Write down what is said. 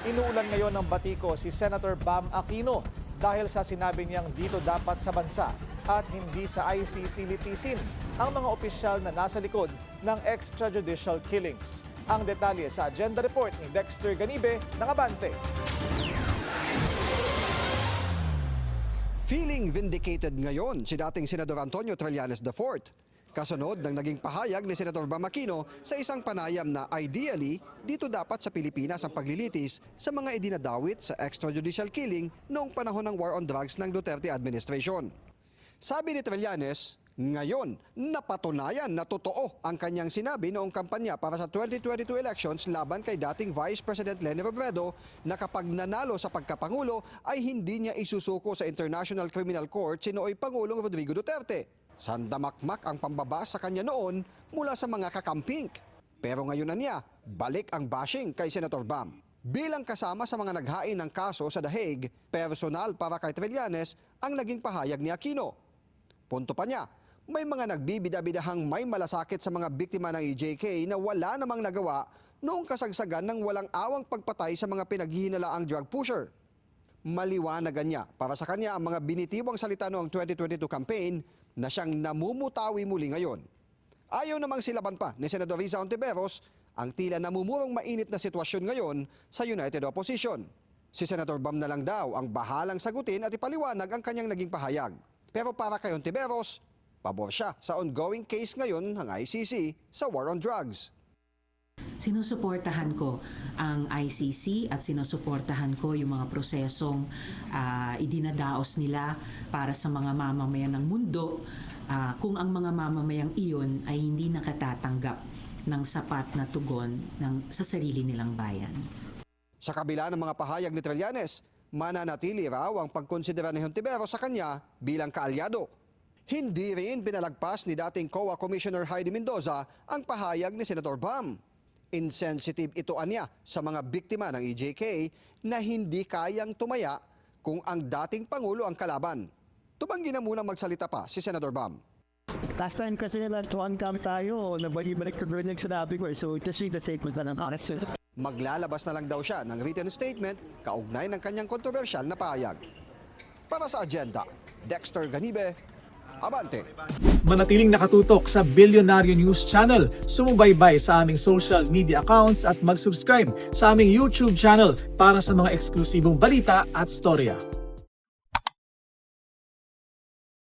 Inuulan ngayon ng batiko si Senator Bam Aquino dahil sa sinabi niyang dito dapat sa bansa at hindi sa ICC litisin ang mga opisyal na nasa likod ng extrajudicial killings. Ang detalye sa agenda report ni Dexter Ganibe ng Abante. Feeling vindicated ngayon si dating Senador Antonio Trillanes IV. Kasunod ng naging pahayag ni Senator Bam Aquino sa isang panayam na ideally, dito dapat sa Pilipinas ang paglilitis sa mga idinadawit sa extrajudicial killing noong panahon ng war on drugs ng Duterte administration. Sabi ni Trillanes, ngayon napatunayan na totoo ang kanyang sinabi noong kampanya para sa 2022 elections laban kay dating Vice President Leni Robredo na kapag nanalo sa pagkapangulo ay hindi niya isusuko sa International Criminal Court si nooy Pangulong Rodrigo Duterte. Sandamakmak ang pambaba sa kanya noon mula sa mga kakampink. Pero ngayon na niya, balik ang bashing kay Senator Bam. Bilang kasama sa mga naghain ng kaso sa The Hague, personal para kay Trillanes ang naging pahayag ni Aquino. Punto pa niya, may mga nagbibida-bidahang may malasakit sa mga biktima ng EJK na wala namang nagawa noong kasagsagan ng walang awang pagpatay sa mga pinaghihinalaang drug pusher. Maliwanagan niya para sa kanya ang mga binitiwang salita noong 2022 campaign na siyang namumutawi muli ngayon. Ayaw namang silaban pa ni Senador Risa Hontiveros ang tila namumurong mainit na sitwasyon ngayon sa United Opposition. Si Senator Bam na lang daw ang bahalang sagutin at ipaliwanag ang kanyang naging pahayag. Pero para kay Hontiveros, pabor siya sa ongoing case ngayon ng ICC sa war on drugs. Sinusuportahan ko ang ICC at sinusuportahan ko yung mga prosesong idinadaos nila para sa mga mamamayan ng mundo kung ang mga mamamayang iyon ay hindi nakatatanggap ng sapat na tugon sa sarili nilang bayan. Sa kabila ng mga pahayag ni Trillanes, mananatili raw ang pagkonsidera ni Hontiveros sa kanya bilang kaalyado. Hindi rin pinalagpas ni dating COA Commissioner Heidi Mendoza ang pahayag ni Senator Bam. Insensitive ito anya sa mga biktima ng EJK na hindi kayang tumaya kung ang dating Pangulo ang kalaban. Tumanggi na muna magsalita pa si Senator Bam. Last time kasi one camp tayo, nabalik ko rin yung sinabi ko. So just read the statement na ng honest. Maglalabas na lang daw siya ng written statement kaugnay ng kanyang kontrobersyal na pahayag. Para sa agenda, Dexter Ganibe, Abante. Manatiling nakatutok sa Bilyonaryo News Channel. Sumubaybay sa aming social media accounts at mag-subscribe sa aming YouTube channel para sa mga eksklusibong balita at storya.